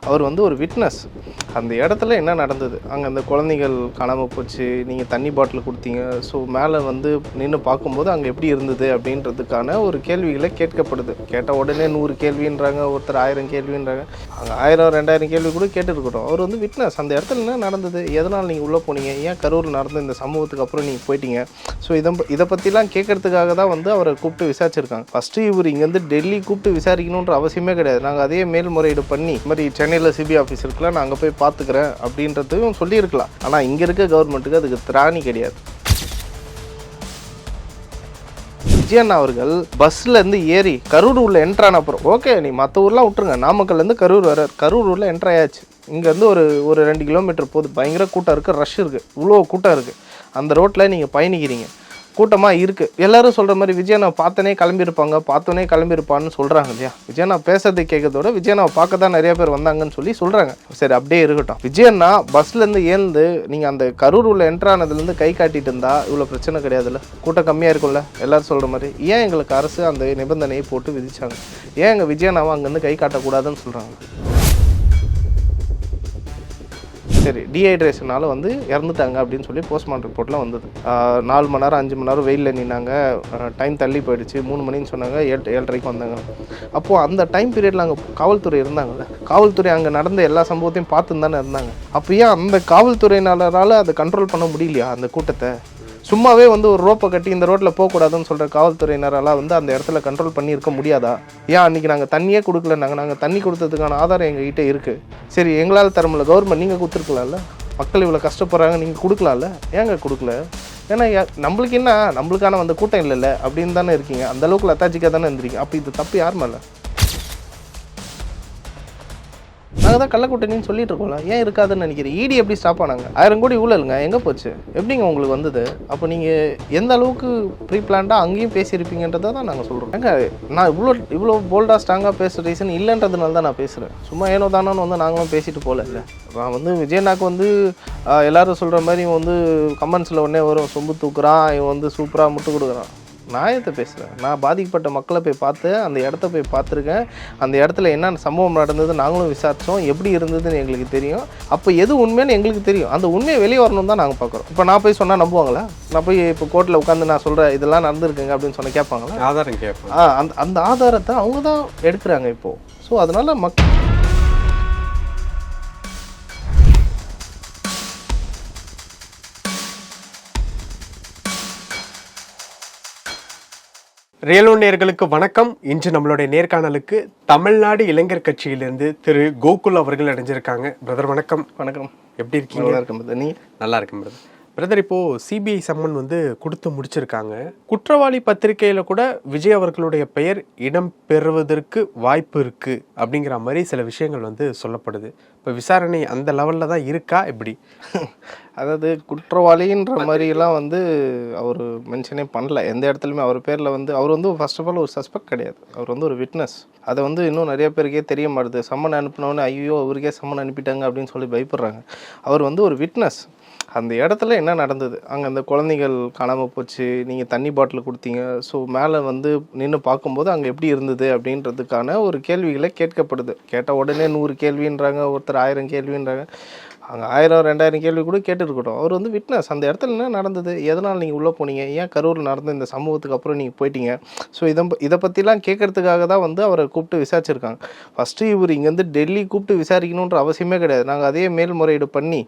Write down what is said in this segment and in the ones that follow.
அவர் வந்து ஒரு விட்னஸ். அந்த இடத்துல என்ன நடந்தது, அங்கே அந்த குழந்தைகள் காணாமல் போச்சு, நீங்கள் தண்ணி பாட்டில் கொடுத்தீங்க, ஸோ மேலே வந்து நின்று பார்க்கும்போது அங்கே எப்படி இருந்தது அப்படின்றதுக்கான ஒரு கேள்விகளை கேட்கப்படுது. கேட்டால் உடனே 100 கேள்வின்றாங்க, ஒருத்தர் 1000 கேள்வின்றாங்க. அங்கே 1000 2000 கேள்வி கூட கேட்டுருக்கட்டும். அவர் வந்து விட்னஸ். அந்த இடத்துல என்ன நடந்தது, எதனால் நீங்கள் உள்ளே போனீங்க, ஏன் கரூரில் நடந்த இந்த சம்பவத்துக்கு அப்புறம் நீங்கள் போயிட்டீங்க, ஸோ இதை பற்றிலாம் கேட்கறதுக்காக தான் வந்து அவரை கூப்பிட்டு விசாரிச்சிருக்காங்க. ஃபஸ்ட்டு இவர் இங்கேருந்து டெல்லி கூப்பிட்டு விசாரிக்கணுன்ற அவசியமே கிடையாது. நாங்கள் அதே மேல்முறையீடு பண்ணி இந்த மாதிரி சென்னையில் சிபிஐ ஆஃபீஸ் இருக்குல்ல, நான் அங்கே போய் பார்த்துக்கிறேன் அப்படின்றதையும் சொல்லியிருக்கலாம். ஆனால் இங்கே இருக்க கவர்மெண்ட்டுக்கு அதுக்கு திராணி கிடையாது. விஜயன் அவர்கள் பஸ்லேருந்து ஏறி கரூர் உள்ள என்ட்ரான அப்புறம் ஓகே, நீ மற்ற ஊர்லாம் விட்டுருங்க, நாமக்கல்லேருந்து கரூர் வர, கரூர் உள்ள என்ட்ரு ஆயாச்சு. இங்கேருந்து ஒரு 2 கிலோமீட்டர் போகுது, பயங்கர கூட்டம் இருக்குது, ரஷ் இருக்குது, இவ்வளோ கூட்டம் இருக்குது. அந்த ரோட்டில் நீங்கள் பயணிக்கிறீங்க, கூட்டமாக இருக்குது. எல்லோரும் சொல்கிற மாதிரி விஜயனை பார்த்தோன்னே கிளம்பியிருப்பான்னு சொல்கிறாங்க இல்லையா. விஜயனா பேசுறதை கேட்கறதோட விஜயனாவை பார்க்க தான் நிறைய பேர் வந்தாங்கன்னு சொல்கிறாங்க. சரி, அப்படியே இருக்கட்டும். விஜயனா பஸ்லேருந்து ஏழ்ந்து நீங்கள் அந்த கரூர் உள்ள என்ட்ரானதுலேருந்து கை காட்டிட்டு இருந்தால் இவ்வளோ பிரச்சனை கிடையாதுல்ல, கூட்டம் கம்மியாக இருக்கும்ல. எல்லோரும் சொல்கிற மாதிரி ஏன் எங்களுக்கு அரசு அந்த நிபந்தனையை போட்டு விதிச்சாங்க, ஏன் எங்கள் விஜயனாவை அங்கேருந்து கை காட்டக்கூடாதுன்னு சொல்கிறாங்க. சரி, டீஹைட்ரேஷனால் வந்து இறந்துட்டாங்க அப்படின்னு சொல்லி போஸ்ட்மார்ட்டம் ரிப்போர்ட்லாம் வந்தது. 4 மணி நேரம் 5 மணி நேரம் வெயிலில் நின்னாங்க, டைம் தள்ளி போயிடுச்சு, 3 மணின்னு சொன்னாங்க, 7:30 வந்தாங்க. அப்போது அந்த டைம் பீரியடில் அங்கே காவல்துறை இருந்தாங்கல்ல, காவல்துறை அங்கே நடந்த எல்லா சம்பவத்தையும் பார்த்துன்னு தானே இருந்தாங்க. அப்போ ஏன் அந்த காவல்துறையினரால் அதை கண்ட்ரோல் பண்ண முடியலையா அந்த கூட்டத்தை? சும்மாவே வந்து ஒரு ரோப்பை கட்டி இந்த ரோட்டில் போகக்கூடாதுன்னு சொல்கிற காவல்துறையினரால் வந்து அந்த இடத்துல கண்ட்ரோல் பண்ணியிருக்க முடியாதா? ஏன் அன்றைக்கி நாங்கள் தண்ணியே கொடுக்கலன்னாங்க, நாங்கள் தண்ணி கொடுத்ததுக்கான ஆதாரம் எங்ககிட்ட இருக்குது. சரி, எங்களால் தரமில்ல, கவர்மெண்ட் நீங்கள் கொடுத்துருக்கலாம்ல, மக்கள் இவ்வளோ கஷ்டப்படுறாங்க, நீங்கள் கொடுக்கலாம்ல, ஏங்க கொடுக்கல? ஏன்னா நம்மளுக்கு என்ன, நம்மளுக்கான அந்த கூட்டம் இல்லைல்ல அப்படின்னு தானே இருக்கீங்க, அந்தளவுக்கு லத்தாச்சிக்காக தானே இருந்திருக்கீங்க. அப்போ இது தப்பு யார் மேலே? நாங்கள் தான் கள்ளக்கூட்டணின்னு சொல்லிட்டு இருக்கோம்ல, ஏன் இருக்காதுன்னு நினைக்கிறேன். இடி எப்படி ஸ்டாப் ஆனாங்க? 1000 கோடி ஊழலுங்க, எங்கே போச்சு, எப்படிங்க உங்களுக்கு வந்தது? அப்போ நீங்கள் எந்த அளவுக்கு ப்ரீ பிளான்டாக அங்கேயும் பேசியிருப்பீங்கன்றதை தான் நாங்கள் சொல்கிறோம். ஏங்க நான் இவ்வளோ போல்டாக ஸ்ட்ராங்காக பேசுகிற ரீசன் இல்லைன்றதுனால தான் நான் பேசுகிறேன். சும்மா ஏனோ தானோன்னு வந்து நாங்களும் பேசிட்டு போகல. இல்லை, நான் வந்து விஜயனாக்கு வந்து எல்லோரும் சொல்கிற மாதிரி இவன் வந்து கமெண்ட்ஸில் உடனே வரும், சொம்பு தூக்குறான், இவன் வந்து சூப்பராக முட்டு கொடுக்குறான். நியாயத்தை பேசுகிறேன். நான் பாதிக்கப்பட்ட மக்களை போய் பார்த்து அந்த இடத்த போய் பார்த்துருக்கேன். அந்த இடத்துல என்னென்ன சம்பவம் நடந்தது நாங்களும் விசாரித்தோம், எப்படி இருந்ததுன்னு எங்களுக்கு தெரியும். அப்போ எது உண்மைன்னு எங்களுக்கு தெரியும். அந்த உண்மையை வெளியே வரணும் தான் நாங்கள் பார்க்குறோம். இப்போ நான் போய் சொன்னால் நம்புவாங்களா? நான் போய் இப்போ கோர்ட்டில் உட்காந்து நான் சொல்கிறேன் இதெல்லாம் நடந்துருக்குங்க அப்படின்னு சொன்னால் கேட்பாங்களா? ஆதாரம் கேட்பேன். அந்த ஆதாரத்தை அவங்க தான் எடுக்கிறாங்க இப்போது. ஸோ அதனால் ரியல் ஒன் நேயர்களுக்கு வணக்கம். இன்று நம்மளுடைய நேர்காணலுக்கு தமிழ்நாடு இளைஞர் கட்சியிலிருந்து திரு கோகுல் அவர்கள் அடைஞ்சிருக்காங்க. பிரதர் வணக்கம். வணக்கம், எப்படி இருக்கீங்க? நல்லா இருக்கும் பிரதர். நீ? நல்லா இருக்கும் பிரதர். பிரதர், இப்போது சிபிஐ சம்மன் வந்து கொடுத்து முடிச்சிருக்காங்க. குற்றவாளி பத்திரிகையில் கூட விஜய் அவர்களுடைய பெயர் இடம் பெறுவதற்கு வாய்ப்பு இருக்குது அப்படிங்கிற மாதிரி சில விஷயங்கள் வந்து சொல்லப்படுது. இப்போ விசாரணை அந்த லெவலில் தான் இருக்கா எப்படி? அதாவது குற்றவாளின்ற மாதிரிலாம் வந்து அவர் மென்ஷனே பண்ணல எந்த இடத்துலையுமே. அவர் பேரில் வந்து அவர் வந்து ஃபர்ஸ்ட் ஆஃப் ஆல் ஒரு சஸ்பெக்ட் கிடையாது, அவர் வந்து ஒரு விட்னஸ். அதை வந்து இன்னும் நிறைய பேருக்கே தெரிய மாட்டுது. சம்மன் அனுப்பினோன்னே ஐயோ அவருக்கே சம்மன் அனுப்பிட்டாங்க அப்படின்னு சொல்லி பயப்படுறாங்க. அவர் வந்து ஒரு விட்னஸ். அந்த இடத்துல என்ன நடந்தது, அங்கே அந்த குழந்தைகள் காணாமல் போச்சு, நீங்கள் தண்ணி பாட்டில் கொடுத்தீங்க, ஸோ மேலே வந்து நின்று பார்க்கும்போது அங்கே எப்படி இருந்தது அப்படின்றதுக்கான ஒரு கேள்விகளை கேட்கப்படுது. கேட்டால் உடனே 100 கேள்வின்றாங்க, ஒருத்தர் 1000 கேள்வின்றாங்க. அங்கே 1000 2000 கேள்வி கூட கேட்டுருக்கட்டும். அவர் வந்து விட்னஸ். அந்த இடத்துல என்ன நடந்தது, எதனால் நீங்கள் உள்ளே போனீங்க, ஏன் கரூரில் நடந்த இந்த சம்பவத்துக்கு அப்புறம் நீங்கள் போயிட்டீங்க, ஸோ இதை பற்றிலாம் கேட்கறதுக்காக தான் வந்து அவரை கூப்பிட்டு விசாரிச்சிருக்காங்க. ஃபஸ்ட்டு இவர் இங்கேருந்து டெல்லி கூப்பிட்டு விசாரிக்கணுன்ற அவசியமே கிடையாது. நாங்கள் அதே மேல்முறையீடு பண்ணி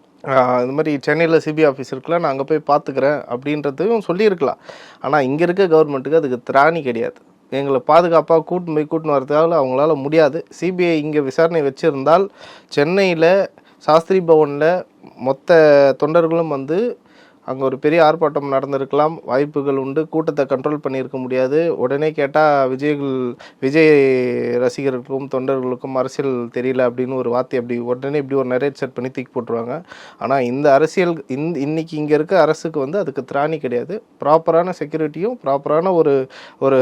இந்த மாதிரி சென்னையில் சிபிஐ ஆஃபீஸ் இருக்குல்ல, நான் அங்கே போய் பார்த்துக்கிறேன் அப்படின்றதையும் சொல்லியிருக்கலாம். ஆனால் இங்கே இருக்க கவர்மெண்ட்டுக்கு அதுக்கு திராணி கிடையாது. எங்களை பாதுகாப்பாக கூட்டின்னு வரதுக்காக அவங்களால முடியாது. சிபிஐ இங்கே விசாரணை வச்சுருந்தால் சென்னையில் சாஸ்திரி பவனில் மொத்த தொண்டர்களும் வந்து அங்கே ஒரு பெரிய ஆர்ப்பாட்டம் நடந்திருக்கலாம், வாய்ப்புகள் உண்டு. கூட்டத்தை கண்ட்ரோல் பண்ணியிருக்க முடியாது. உடனே கேட்டால் விஜய் ரசிகர்களுக்கும் தொண்டர்களுக்கும் அரசியல் தெரியல அப்படின்னு ஒரு வார்த்தை அப்படி உடனே இப்படி ஒரு நரேட் செட் பண்ணி தூக்கி போட்டுருவாங்க. ஆனால் இந்த அரசியல் இன்னைக்கு இங்கே இருக்க அரசுக்கு வந்து அதுக்கு திராணி கிடையாது. ப்ராப்பரான செக்யூரிட்டியும் ப்ராப்பரான ஒரு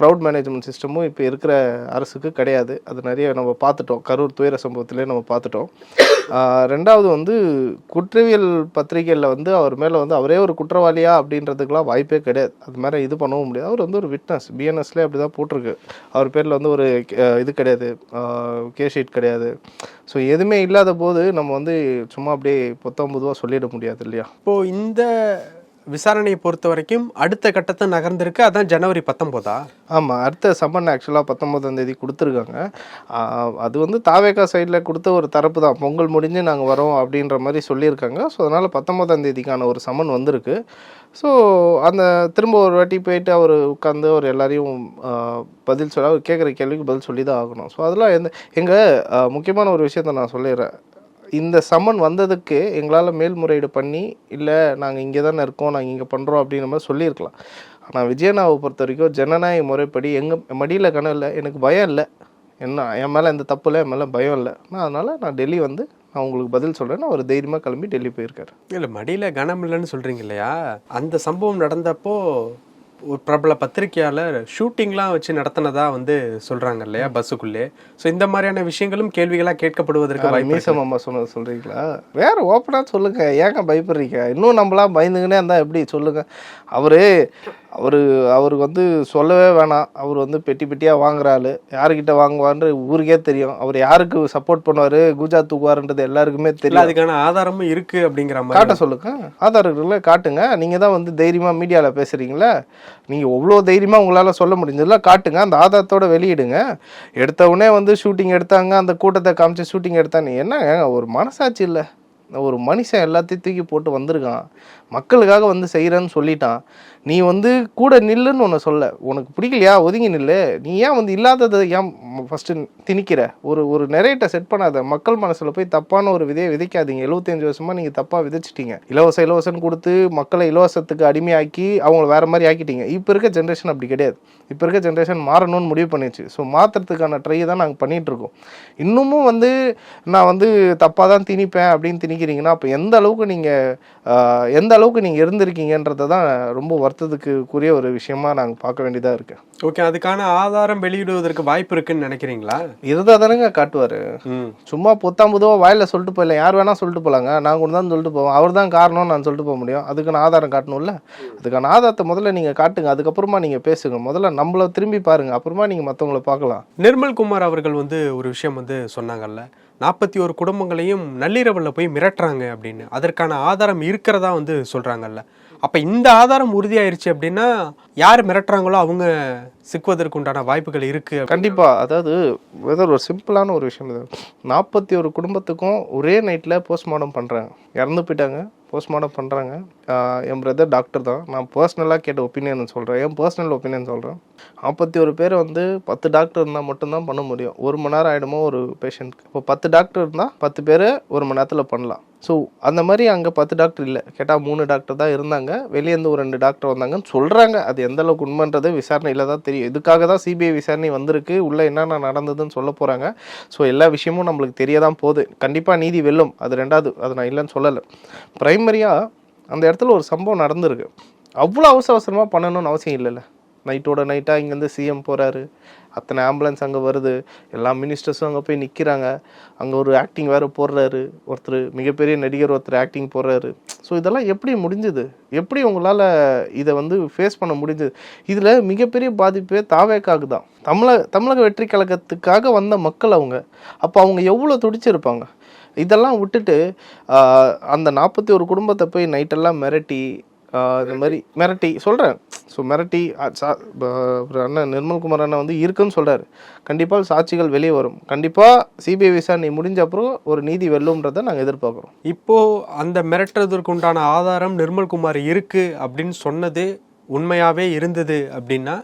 க்ரௌட் மேனேஜ்மெண்ட் சிஸ்டமும் இப்போ இருக்கிற அரசுக்கு கிடையாது. அது நிறைய நம்ம பார்த்துட்டோம், கரூர் துயர சம்பவத்திலே நம்ம பார்த்துட்டோம். ரெண்டாவது வந்து குற்றவியல் பத்திரிகையில் வந்து அவர் அவர் மேலே வந்து அவரே ஒரு குற்றவாளியா அப்படின்றதுக்குலாம் வாய்ப்பே கிடையாது. அது மாதிரி இது பண்ணவும் முடியாது. அவர் வந்து ஒரு விட்னஸ். பிஎன்எஸ்லேயே அப்படி தான் போட்டிருக்கு. அவர் பேரில் வந்து ஒரு இது கிடையாது, கேஸ் ஷீட் கிடையாது. ஸோ எதுவுமே இல்லாத போது நம்ம வந்து சும்மா அப்படியே பொத்தாம்பதுவாக சொல்லிட முடியாது இல்லையா? இப்போது இந்த விசாரணையை பொறுத்த வரைக்கும் அடுத்த கட்டத்தை நகர்ந்திருக்கு. அதான் ஜனவரி 19. ஆமாம், அடுத்த சம்மன் ஆக்சுவலாக 19ஆம் தேதி கொடுத்துருக்காங்க. அது வந்து தாவேகா சைடில் கொடுத்த ஒரு தரப்பு தான். பொங்கல் முடிஞ்சு நாங்கள் வரோம் அப்படின்ற மாதிரி சொல்லியிருக்காங்க. ஸோ அதனால் 19ஆம் தேதிக்கான ஒரு சம்மன் வந்திருக்கு. ஸோ அந்த திரும்ப ஒரு வாட்டி போயிட்டு அவர் உட்காந்து அவர் எல்லாரையும் பதில் சொல்ல, அவர் கேட்குற கேள்விக்கு பதில் சொல்லி தான் ஆகணும். ஸோ அதெல்லாம் எங்கள் முக்கியமான ஒரு விஷயத்த நான் சொல்லிடுறேன். இந்த சம்மன் வந்ததுக்கு எங்களால் மேல்முறையீடு பண்ணி, இல்லை நாங்கள் இங்கே தானே இருக்கோம், நாங்கள் இங்கே பண்ணுறோம் அப்படின்ற மாதிரி சொல்லியிருக்கலாம். ஆனால் விஜயண்ணாவை பொறுத்த வரைக்கும் ஜனநாயக முறைப்படி எங்கள் மடியில் கனவில் எனக்கு பயம் இல்லை. என்ன என் மேலே எந்த தப்பு இல்லை, என் மேலே பயம் இல்லை. அதனால் நான் டெல்லி வந்து நான் உங்களுக்கு பதில் சொல்கிறேன்னு அவர் தைரியமாக கிளம்பி டெல்லி போயிருக்காரு. இல்லை, மடியில் கனம் இல்லைன்னு சொல்கிறீங்க இல்லையா? அந்த சம்பவம் நடந்தப்போ ஒரு பிரபல பத்திரிகையாளர் ஷூட்டிங்லாம் வச்சு நடத்தினதா வந்து சொல்கிறாங்க இல்லையா பஸ்ஸுக்குள்ளே. ஸோ இந்த மாதிரியான விஷயங்களும் கேள்விகளாக கேட்கப்படுவதற்கு மீசம் அம்மா சொன்னது சொல்கிறீங்களா? வேறு ஓப்பனாக சொல்லுங்கள், ஏங்க பயப்படுறீங்க? இன்னும் நம்மளாம் பயந்துங்கன்னே இருந்தால் எப்படி சொல்லுங்கள்? அவருக்கு வந்து சொல்லவே வேணாம். அவர் வந்து பெட்டி பெட்டியாக வாங்குறாள். யாருக்கிட்ட வாங்குவார்ன்ற ஊருக்கே தெரியும். அவர் யாருக்கு சப்போர்ட் பண்ணுவார், கூஜா தூக்குவார்ன்றது எல்லாருக்குமே தெரியும். அதுக்கான ஆதாரமும் இருக்குது அப்படிங்கிற மாதிரி காட்ட சொல்லுங்க. ஆதாரங்களை காட்டுங்க. நீங்கள் தான் வந்து தைரியமாக மீடியாவில் பேசுகிறீங்களா? நீங்கள் எவ்வளோ தைரியமாக உங்களால் சொல்ல முடிஞ்சதில்ல, காட்டுங்க. அந்த ஆதாரத்தோட வெளியிடுங்க. எடுத்தவுடனே வந்து ஷூட்டிங் எடுத்தாங்க, அந்த கூட்டத்தை காமிச்சு ஷூட்டிங் எடுத்தாங்க. என்னங்க ஒரு மனசாட்சி இல்லை? ஒரு மனுஷன் எல்லாத்தையும் தூக்கி போட்டு வந்திருக்கான், மக்களுக்காக வந்து செய்கிறேன்னு சொல்லிட்டான். நீ வந்து கூட நில்லுன்னு ஒன்று சொல்ல, உனக்கு பிடிக்கலையா ஒதுங்கி நில்லு. நீ ஏன் வந்து இல்லாததை ஏன் ஃபஸ்ட்டு திணிக்கிற? ஒரு நெரேட்டை செட் பண்ணாத. மக்கள் மனசில் போய் தப்பான ஒரு விதையை விதைக்காதீங்க. 75 வருஷமாக நீங்கள் தப்பாக விதைச்சிட்டீங்க. இலவசம் கொடுத்து மக்களை இலவசத்துக்கு அடிமையாக்கி அவங்கள வேறு மாதிரி ஆக்கிட்டீங்க. இப்போ இருக்க ஜென்ரேஷன் அப்படி கிடையாது. இப்போ இருக்க ஜென்ரேஷன் மாறணும்னு முடிவு பண்ணிடுச்சு. ஸோ மாற்றுறதுக்கான ட்ரை தான் நாங்கள் பண்ணிகிட்ருக்கோம். இன்னமும் வந்து நான் வந்து தப்பாக தான் திணிப்பேன் அப்படின்னு திணிக்கிறீங்கன்னா, அப்போ எந்த அளவுக்கு நீங்கள் இருந்திருக்கீங்கன்றதை தான் ரொம்ப வருத்தத்துக்குரிய ஒரு விஷயமா நாங்கள் பார்க்க வேண்டியதாக இருக்கு. ஓகே, அதுக்கான ஆதாரம் வெளியிடுவதற்கு வாய்ப்பு இருக்குன்னு நினைக்கிறீங்களா? இருந்தால் தானேங்க காட்டுவார். சும்மா பொத்தாம்பதுவா வாயில சொல்லிட்டு போயிடல. யார் வேணால் சொல்லிட்டு போகலாங்க. நான் கூட தான் சொல்லிட்டு போவோம். அவர் தான் காரணம்னு நான் சொல்லிட்டு போக முடியும். அதுக்கான ஆதாரம் காட்டணும்ல. அதுக்கான ஆதாரத்தை முதல்ல நீங்கள் காட்டுங்க. அதுக்கப்புறமா நீங்கள் பேசுங்க. முதல்ல நம்மளை திரும்பி பாருங்க, அப்புறமா நீங்கள் மற்றவங்களை பார்க்கலாம். நிர்மல்குமார் அவர்கள் வந்து ஒரு விஷயம் வந்து சொன்னாங்கல்ல, 41 குடும்பங்களையும் நள்ளிரவில் போய் மிரட்டுறாங்க அப்படின்னு. அதற்கான ஆதாரம் இருக்கிறதா வந்து சொல்கிறாங்கல்ல. அப்போ இந்த ஆதாரம் உறுதியாயிருச்சு அப்படின்னா யார் மிரட்டுறாங்களோ அவங்க சிக்குவதற்கு உண்டான வாய்ப்புகள் இருக்குது. கண்டிப்பாக. அதாவது ஒரு சிம்பிளான ஒரு விஷயம். இது 41 குடும்பத்துக்கும் ஒரே நைட்டில் போஸ்ட்மார்ட்டம் பண்ணுறாங்க. இறந்து போயிட்டாங்க, போஸ்ட்மார்ட்டம் பண்ணுறாங்க. என் பிரதர் டாக்டர் தான். நான் பர்சனலாக கேட்ட ஒப்பீனியன் சொல்கிறேன், என் பர்சனல் ஒப்பீனியன் சொல்கிறேன். 41 பேர் வந்து 10 டாக்டர் இருந்தால் மட்டும்தான் பண்ண முடியும். 1 மணி நேரம் ஆகிடுமோ ஒரு பேஷண்ட்க்கு. இப்போ 10 டாக்டர் இருந்தால் 10 பேர் 1 மணி நேரத்தில் பண்ணலாம். ஸோ அந்த மாதிரி அங்கே 10 டாக்டர் இல்லை. கேட்டால் 3 டாக்டர் தான் இருந்தாங்க. வெளியேருந்து ஒரு 2 டாக்டர் வந்தாங்கன்னு சொல்கிறாங்க. அது எந்த அளவுக்கு உண்மைன்றது விசாரணையில் தான் தெரியும். இதுக்காக தான் சிபிஐ விசாரணை வந்திருக்கு. உள்ளே என்னென்ன நடந்ததுன்னு சொல்ல போகிறாங்க. ஸோ எல்லா விஷயமும் நம்மளுக்கு தெரிய தான் போகுது. கண்டிப்பாக நீதி வெல்லும். அது ரெண்டாவது, அது நான் இல்லைன்னு சொல்லலை. ப்ரைமரியாக அந்த இடத்துல ஒரு சம்பவம் நடந்திருக்கு. அவ்வளோ அவசரமாக பண்ணணும்னு அவசியம் இல்லைல்ல. நைட்டோட நைட்டாக இங்கேருந்து சிஎம் போகிறாரு, அத்தனை ஆம்புலன்ஸ் அங்கே வருது, எல்லா மினிஸ்டர்ஸும் அங்கே போய் நிற்கிறாங்க. அங்கே ஒரு ஆக்டிங் வேறு போடுறாரு ஒருத்தர், மிகப்பெரிய நடிகர் ஒருத்தர் ஆக்டிங் போடுறாரு. ஸோ இதெல்லாம் எப்படி முடிஞ்சுது? எப்படி உங்களால் இதை வந்து ஃபேஸ் பண்ண முடிஞ்சுது? இதில் மிகப்பெரிய பாதிப்பே தாவேக்காக தான். தமிழக வெற்றி கழகத்துக்காக வந்த மக்கள் அவங்க. அப்போ அவங்க எவ்வளோ துடிச்சிருப்பாங்க. இதெல்லாம் விட்டுட்டு அந்த 41 குடும்பத்தை போய் நைட்டெல்லாம் மிரட்டி, இந்த மாதிரி மிரட்டி சொல்கிறேன். ஸோ மிரட்டி அண்ணன் நிர்மல்குமார் அண்ணன் வந்து இருக்குன்னு சொல்கிறாரு. கண்டிப்பாக சாட்சிகள் வெளியே வரும். கண்டிப்பாக சிபிஐ விசாரணை முடிஞ்ச அப்புறம் ஒரு நீதி வெல்லும்ன்றதை நாங்கள் எதிர்பார்க்குறோம். இப்போது அந்த மிரட்டுறதுக்கு உண்டான ஆதாரம் நிர்மல்குமார் இருக்குது அப்படின்னு சொன்னது உண்மையாகவே இருந்தது அப்படின்னா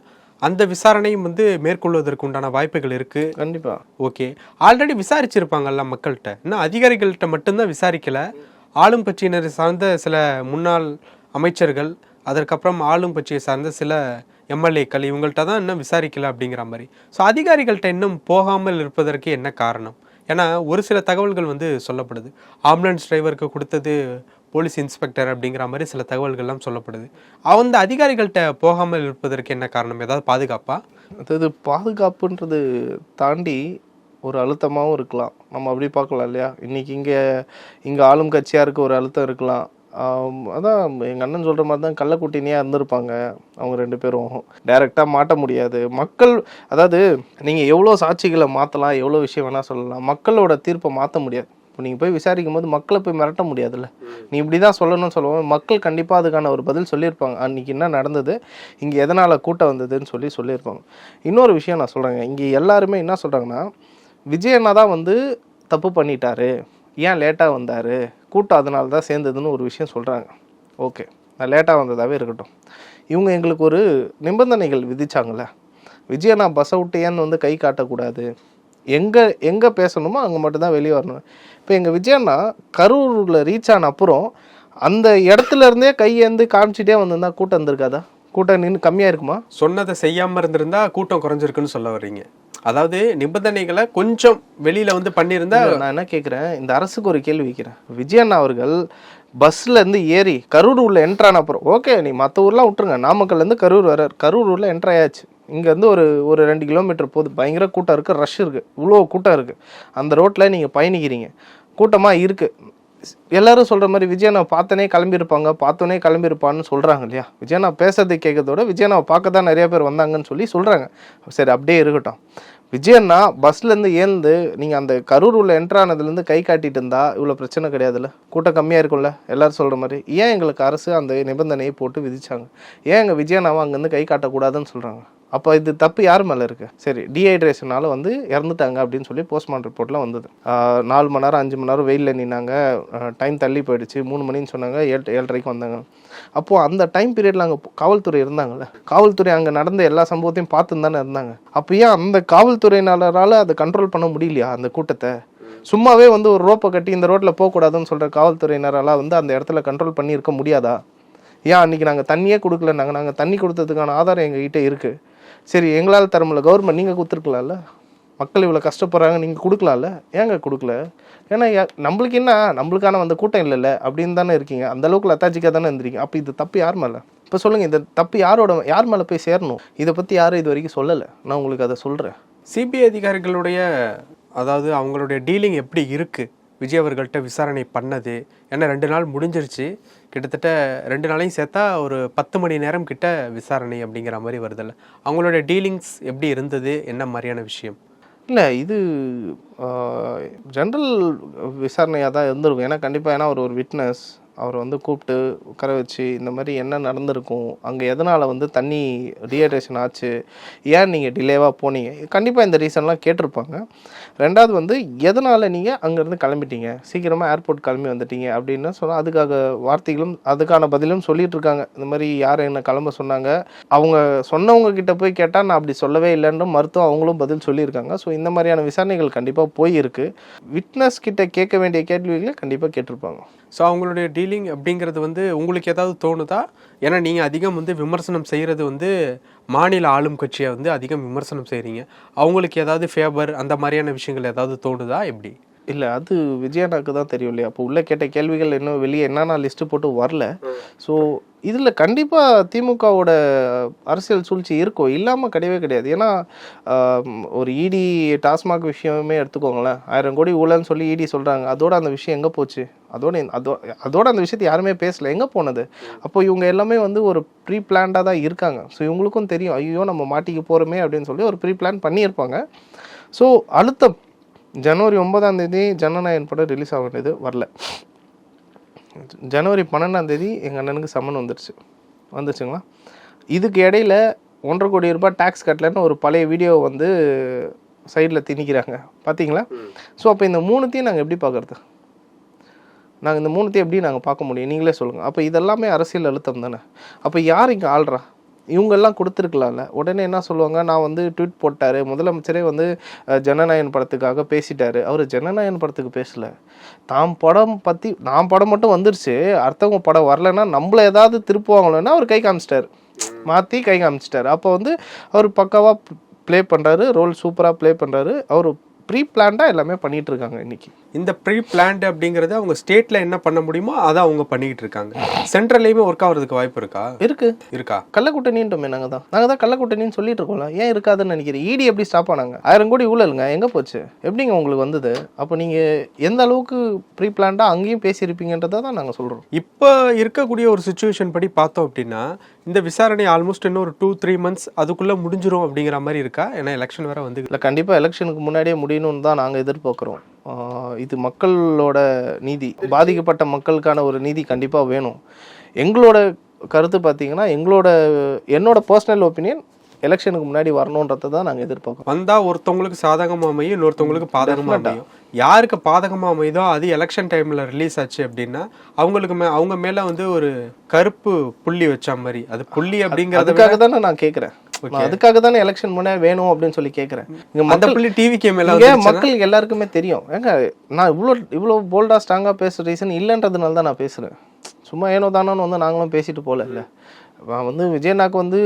அந்த விசாரணையும் வந்து மேற்கொள்வதற்கு உண்டான வாய்ப்புகள் இருக்குது. கண்டிப்பாக. ஓகே, ஆல்ரெடி விசாரிச்சிருப்பாங்கல்ல மக்கள்கிட்ட. இன்னும் அதிகாரிகள்கிட்ட மட்டும்தான் விசாரிக்கலை. ஆளும் கட்சியினர் சார்ந்த சில முன்னாள் அமைச்சர்கள், அதற்கப்புறம் ஆளும் கட்சியை சார்ந்த சில எம்எல்ஏக்கள், இவங்கள்ட்ட தான் இன்னும் விசாரிக்கலை அப்படிங்கிற மாதிரி. ஸோ அதிகாரிகள்கிட்ட இன்னும் போகாமல் இருப்பதற்கு என்ன காரணம்? ஏன்னா ஒரு சில தகவல்கள் வந்து சொல்லப்படுது. ஆம்புலன்ஸ் டிரைவருக்கு கொடுத்தது போலீஸ் இன்ஸ்பெக்டர் அப்படிங்கிற மாதிரி சில தகவல்கள்லாம் சொல்லப்படுது. அந்த அதிகாரிகள்கிட்ட போகாமல் இருப்பதற்கு என்ன காரணம்? ஏதாவது பாதுகாப்பா? அதாவது பாதுகாப்புன்றது தாண்டி ஒரு அழுத்தமாகவும் இருக்கலாம். நம்ம அப்படி பார்க்கலாம் இல்லையா? இன்றைக்கி இங்கே ஆளும் கட்சியாக இருக்க ஒரு அழுத்தம் இருக்கலாம். அதான் எங்கள் அண்ணன் சொல்கிற மாதிரி தான் கள்ளக்குட்டினியாக இருந்திருப்பாங்க அவங்க 2 பேரும். டைரெக்டாக மாட்ட முடியாது. மக்கள் அதாவது நீங்கள் எவ்வளோ சாட்சிகளை மாற்றலாம், எவ்வளோ விஷயம் வேணால் சொல்லலாம், மக்களோட தீர்ப்பை மாற்ற முடியாது. இப்போ நீங்கள் போய் விசாரிக்கும் போது மக்களை போய் மிரட்ட முடியாதுல்ல. நீ இப்படி தான் சொல்லணும்னு சொல்லுவோம், மக்கள் கண்டிப்பாக அதுக்கான ஒரு பதில் சொல்லியிருப்பாங்க. அன்றைக்கி என்ன நடந்தது, இங்கே எதனால் கூட்டம் வந்ததுன்னு சொல்லியிருப்பாங்க. இன்னொரு விஷயம் நான் சொல்கிறேங்க, இங்கே எல்லாருமே என்ன சொல்கிறாங்கன்னா, விஜயண்ணா தான் வந்து தப்பு பண்ணிட்டாரு, ஏன் லேட்டாக வந்தார், கூட்டம் அதனால தான் சேர்ந்ததுன்னு ஒரு விஷயம் சொல்கிறாங்க. ஓகே, நான் லேட்டாக வந்ததாகவே இருக்கட்டும். இவங்க எங்களுக்கு ஒரு நிபந்தனைகள் விதிச்சாங்கள்ல, விஜயண்ணா பஸ்ஸை விட்டு ஏன்னு வந்து கை காட்டக்கூடாது, எங்கே பேசணுமோ அங்கே மட்டும்தான் வெளியே வரணும். இப்போ எங்கள் விஜயண்ணா கரூரில் ரீச் ஆன அப்புறம் அந்த இடத்துல இருந்தே கையேந்து காமிச்சிட்டே வந்திருந்தா கூட்டம் இருந்திருக்காதா? கூட்டம் நின்று கம்மியாக இருக்குமா? சொன்னதை செய்யாமல் இருந்திருந்தா கூட்டம் குறைஞ்சிருக்குன்னு சொல்ல வர்றீங்க. அதாவது நிபந்தனைகளை கொஞ்சம் வெளியில் வந்து பண்ணியிருந்தா. நான் என்ன கேட்குறேன், இந்த அரசுக்கு ஒரு கேள்வி வைக்கிறேன். விஜயண்ணா அவர்கள் பஸ்லேருந்து ஏறி கரூர் உள்ள என்ட்ரான அப்புறம் ஓகே, நீ மற்ற ஊர்லாம் விட்டுருங்க, நாமக்கல்லேருந்து கரூர் வர்றார், கரூர் ஊரில் என்ட்ரு ஆயாச்சு. இங்கேருந்து ஒரு 2 கிலோமீட்டர் போகுது, பயங்கர கூட்டம் இருக்குது, ரஷ் இருக்குது, இவ்வளோ கூட்டம் இருக்குது. அந்த ரோட்டில் நீங்கள் பயணிக்கிறீங்க, கூட்டமாக இருக்குது. எல்லாரும் சொல்கிற மாதிரி விஜயண்ணா பார்த்தோன்னே கிளம்பியிருப்பான்னு சொல்கிறாங்க இல்லையா? விஜயண்ணா பேசுறது கேட்கறதோட விஜயண்ணாவை பார்க்க தான் நிறைய பேர் வந்தாங்கன்னு சொல்கிறாங்க. சரி, அப்படியே இருக்கட்டும். விஜயண்ணா பஸ்லேருந்து ஏந்து நீங்கள் அந்த கரூர் உள்ள என்ட்ரானதுலேருந்து கை காட்டிட்டு இருந்தா இவ்வளோ பிரச்சனை கிடையாதுல்ல, கூட்டம் கம்மியாக இருக்கும்ல எல்லாரும் சொல்கிற மாதிரி. ஏன் எங்களுக்கு அரசு அந்த நிபந்தனையை போட்டு விதிச்சாங்க? ஏன் எங்கள் விஜயண்ணாவை அங்கேருந்து கை காட்டக்கூடாதுன்னு சொல்கிறாங்க? அப்போ இது தப்பு யார் மேலே இருக்குது? சரி, டீஹைட்ரேஷனால் வந்து இறந்துட்டாங்க அப்படின்னு சொல்லி போஸ்ட்மார்ட்டம் ரிப்போர்ட்லாம் வந்தது. 4 மணி நேரம் 5 மணி நேரம் வெயிலில் நின்னாங்க, டைம் தள்ளி போயிடுச்சு, 3 மணின்னு சொன்னாங்க, 7:30 வந்தாங்க. அப்போது அந்த டைம் பீரியடில் அங்கே காவல்துறை இருந்தாங்கல்ல, காவல்துறை அங்கே நடந்த எல்லா சம்பவத்தையும் பார்த்துன்னு தானே இருந்தாங்க. அப்போ ஏன் அந்த காவல்துறையினரால் அதை கண்ட்ரோல் பண்ண முடியலையா அந்த கூட்டத்தை? சும்மாவே வந்து ஒரு ரோப்பை கட்டி இந்த ரோட்டில் போகக்கூடாதுன்னு சொல்கிற காவல்துறையினரால் வந்து அந்த இடத்துல கண்ட்ரோல் பண்ணியிருக்க முடியாதா? ஏன் அன்றைக்கி நாங்கள் தண்ணியே கொடுக்கலன்னாங்க, நாங்கள் தண்ணி கொடுத்ததுக்கான ஆதாரம் எங்ககிட்ட இருக்குது. சரி, எங்களால் தர முடியல, கவர்மெண்ட் நீங்கள் கொடுத்துருக்கலாம்ல, மக்கள் இவ்வளோ கஷ்டப்படுறாங்க, நீங்கள் கொடுக்கலாம்ல, ஏங்க கொடுக்கல? ஏன்னா நம்மளுக்கு என்ன, நம்மளுக்கான அந்த கூட்டம் இல்லைல்ல அப்படின்னு தானே இருக்கீங்க, அந்தளவுக்கு லத்தாச்சிக்காக தானே இருந்திருக்கீங்க. அப்போ இது தப்பு யார் மேலே? இப்போ சொல்லுங்கள், இந்த தப்பு யார் மேலே போய் சேரணும்? இதை பற்றி யாரும் இது வரைக்கும் சொல்லலை, நான் உங்களுக்கு அதை சொல்கிறேன். சிபிஐ அதிகாரிகளுடைய அதாவது அவங்களுடைய டீலிங் எப்படி இருக்குது விஜய் அவர்கள்ட்ட விசாரணை பண்ணது? ஏன்னா 2 நாள் முடிஞ்சிருச்சு, கிட்டத்தட்ட 2 நாளையும் சேர்த்தா ஒரு 10 மணி நேரம் கிட்ட விசாரணை அப்படிங்கிற மாதிரி வருதில்ல. அவங்களோட டீலிங்ஸ் எப்படி இருந்தது, என்ன மாதிரியான விஷயம்? இல்லை, இது ஜென்ரல் விசாரணையாக தான் இருந்திருக்கும். ஏன்னா கண்டிப்பாக, ஏன்னா அவர் ஒரு விட்னஸ், அவரை வந்து கூப்பிட்டு உட்கார வச்சு இந்த மாதிரி என்ன நடந்திருக்கும், அங்கே எதனால் வந்து தண்ணி டீஹைட்ரேஷன் ஆச்சு, ஏன் நீங்கள் டிலேவாக போனீங்க, கண்டிப்பாக இந்த ரீசன்லாம் கேட்டிருப்பாங்க. 2வது வந்து எதனால் நீங்கள் அங்கேருந்து கிளம்பிட்டீங்க, சீக்கிரமாக ஏர்போர்ட் கிளம்பி வந்துட்டீங்க அப்படின்னு சொன்னால் அதுக்காக வார்த்தைகளும் அதுக்கான பதிலும் சொல்லிட்டு இருக்காங்க. இந்த மாதிரி யார் என்ன கிளம்ப சொன்னாங்க, அவங்க சொன்னவங்க கிட்ட போய் கேட்டால் நான் அப்படி சொல்லவே இல்லைன்னு மருத்துவம் அவங்களும் பதில் சொல்லியிருக்காங்க. ஸோ இந்த மாதிரியான விசாரணைகள் கண்டிப்பாக போயிருக்கு. விட்னஸ் கிட்ட கேட்க வேண்டிய கேள்விகளை கண்டிப்பாக கேட்டிருப்பாங்க. ஸோ அவங்களுடைய டீலிங் அப்படிங்கிறது வந்து உங்களுக்கு ஏதாவது தோணுதா? ஏன்னா நீங்கள் அதிகம் வந்து விமர்சனம் செய்கிறது வந்து மாநில ஆளும் கட்சியை வந்து அதிகம் விமர்சனம் செய்கிறீங்க, அவங்களுக்கு ஏதாவது ஃபேவர் அந்த மாதிரியான விஷயங்கள் ஏதாவது தோணுதா எப்படி? இல்லை, அது விஜயண்ணாக்கு தான் தெரியும் இல்லையா? அப்போ உள்ளே கேட்ட கேள்விகள் இன்னும் வெளியே என்னென்னா லிஸ்ட்டு போட்டு வரல. ஸோ இதில் கண்டிப்பாக திமுகவோட அரசியல் சூழ்ச்சி இருக்கும், இல்லாமல் கிடையவே கிடையாது. ஏன்னா ஒரு இடி டாஸ்மாக் விஷயமே எடுத்துக்கோங்களேன், 1000 கோடி ஊழல்னு சொல்லி இடி சொல்கிறாங்க, அதோட அந்த விஷயம் எங்கே போச்சு? அதோட அந்த விஷயத்தை யாருமே பேசலை, எங்கே போனது? அப்போ இவங்க எல்லாமே வந்து ஒரு ப்ரீ பிளான்டாக தான் இருக்காங்க. ஸோ இவங்களுக்கும் தெரியும், ஐயோ நம்ம மாட்டிக்கு போகிறோமே அப்படின்னு சொல்லி ஒரு ப்ரீ பிளான் பண்ணியிருப்பாங்க. ஸோ அழுத்தம் ஜனவரி 9ஆம் தேதி ஜனநாயகன் படம் ரிலீஸ் ஆக வேண்டியது வரல. ஜனவரி 12ஆம் தேதி எங்கள் அண்ணனுக்கு சம்மன் வந்துச்சுங்களா? இதுக்கு இடையில 1.5 கோடி ரூபாய் டேக்ஸ் கட்டலன்னு ஒரு பழைய வீடியோ வந்து சைடில் திணிக்கிறாங்க, பார்த்தீங்களா? ஸோ அப்போ இந்த 3த்தையும் நாங்கள் எப்படி பார்க்குறது? நாங்கள் இந்த 3த்தையும் எப்படி நாங்கள் பார்க்க முடியும்? நீங்களே சொல்லுங்கள். அப்போ இதெல்லாமே அரசியல் அழுத்தம் தானே. அப்போ யார் இங்கே ஆள்றா? இவங்கெல்லாம் கொடுத்துருக்கலாம்ல. உடனே என்ன சொல்லுவாங்க, நான் வந்து ட்வீட் போட்டார், முதலமைச்சரே வந்து ஜனநாயகன் படத்துக்காக பேசிட்டார். அவர் ஜனநாயகன் படத்துக்கு பேசலை, நான் படம் மட்டும் வந்துருச்சு, அடுத்தவங்க படம் வரலைன்னா நம்மளை ஏதாவது திருப்புவாங்களோன்னா அவர் கை காமிச்சிட்டார், மாற்றி கை காமிச்சிட்டார். அப்போ வந்து அவர் பக்காவாக ப்ளே பண்ணுறாரு, ரோல் சூப்பராக ப்ளே பண்ணுறாரு. அவர் ப்ரீ பிளான்டாக எல்லாமே பண்ணிட்டு இருக்காங்க இன்னைக்கு. இந்த ப்ரீ பிளான்டு அப்படிங்கிறது அவங்க ஸ்டேட்ல என்ன பண்ண முடியுமோ அதை அவங்க பண்ணிக்கிட்டு இருக்காங்க. சென்ட்ரல்லையுமே ஒர்க் ஆகிறதுக்கு வாய்ப்பு இருக்கா? கள்ளக்கூட்டணின்றோமே நாங்கள் தான் கள்ளக்கூட்டணின்னு சொல்லிட்டு இருக்கோம்ல, ஏன் இருக்காதுன்னு நினைக்கிறேன். இடி எப்படி ஸ்டாப் ஆனாங்க? 1000 கோடி ஊழலுங்க, எங்கே போச்சு? எப்படிங்க உங்களுக்கு வந்தது? அப்போ நீங்கள் எந்த அளவுக்கு ப்ரீ பிளான்டாக அங்கேயும் பேசியிருப்பீங்கன்றதை தான் நாங்கள் சொல்கிறோம். இப்போ இருக்கக்கூடிய ஒரு சுச்சுவேஷன் படி பார்த்தோம் அப்படின்னா இந்த விசாரணை ஆல்மோஸ்ட் இன்னும் ஒரு 2-3 months அதுக்குள்ளே முடிஞ்சிரும் அப்படிங்கிற மாதிரி இருக்கா? ஏன்னா எலெக்ஷன் வேற வந்து இல்லை, கண்டிப்பாக எலெக்ஷனுக்கு முன்னாடியே முடியணும்னு தான் நாங்கள் எதிர்பார்க்குறோம். இது மக்களோட நீதி, பாதிக்கப்பட்ட மக்களுக்கான ஒரு நீதி கண்டிப்பாக வேணும். எங்களோட கருத்து பார்த்தீங்கன்னா, என்னோட பர்சனல் ஒப்பீனியன் எலெக்ஷனுக்கு முன்னாடி வரணுன்றதை தான் நாங்கள் எதிர்பார்க்கோம். வந்தால் ஒருத்தவங்களுக்கு சாதகமாக அமையும், இன்னொருத்தவங்களுக்கு பாதகமாக அமையும். யாருக்கு பாதகமாக அமையுதோ அது எலெக்ஷன் டைமில் ரிலீஸ் ஆச்சு அப்படின்னா அவங்களுக்கு அவங்க மேலே வந்து ஒரு கருப்பு புள்ளி வச்ச மாதிரி, அது புள்ளி அப்படிங்கிறதுக்காக தானே நான் கேட்குறேன். அதுக்காக தானே எலெக்ஷன் முன்னாடி வேணும் அப்படின்னு சொல்லி கேட்குறேன். டிவிக்கு மேலே மக்களுக்கு எல்லாருக்குமே தெரியும். ஏங்க நான் இவ்வளோ போல்டாக ஸ்ட்ராங்காக பேசுகிற ரீசன் இல்லைன்றதுனால தான் நான் பேசுகிறேன். சும்மா ஏனோ தானோன்னு வந்து நாங்களும் பேசிட்டு போகல. இல்லை, வந்து விஜயனாக்கு வந்து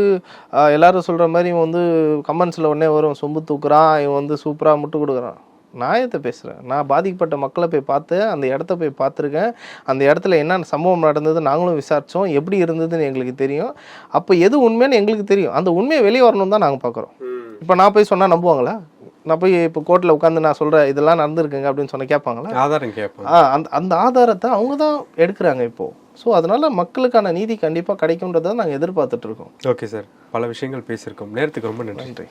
எல்லாரும் சொல்கிற மாதிரி இவன் வந்து கமெண்ட்ஸில் உடனே வரும், சொம்பு தூக்குறான், இவன் வந்து சூப்பராக முட்டு கொடுக்குறான். நியாயத்தை பேசுகிறேன். நான் பாதிக்கப்பட்ட மக்களை போய் பார்த்து அந்த இடத்த போய் பார்த்துருக்கேன். அந்த இடத்துல என்ன சம்பவம் நடந்தது நாங்களும் விசாரித்தோம், எப்படி இருந்ததுன்னு எங்களுக்கு தெரியும். அப்போ எது உண்மைன்னு எங்களுக்கு தெரியும். அந்த உண்மையை வெளியே வரணும் தான் நாங்கள் பார்க்குறோம். இப்போ நான் போய் சொன்னால் நம்புவாங்களா? நான் போய் இப்போ கோர்ட்டில் உட்காந்து நான் சொல்கிறேன் இதெல்லாம் நடந்துருக்குங்க அப்படின்னு சொன்ன கேட்பாங்களா? ஆதாரம் கேட்பாங்க. அந்த ஆதாரத்தை அவங்க தான் எடுக்கிறாங்க இப்போது. ஸோ அதனால மக்களுக்கான நீதி கண்டிப்பாக கிடைக்கும்ன்றதை நாங்கள் எதிர்பார்த்துட்டு இருக்கோம். ஓகே சார், பல விஷயங்கள் பேசியிருக்கோம். நேரத்துக்கு ரொம்ப நன்றி.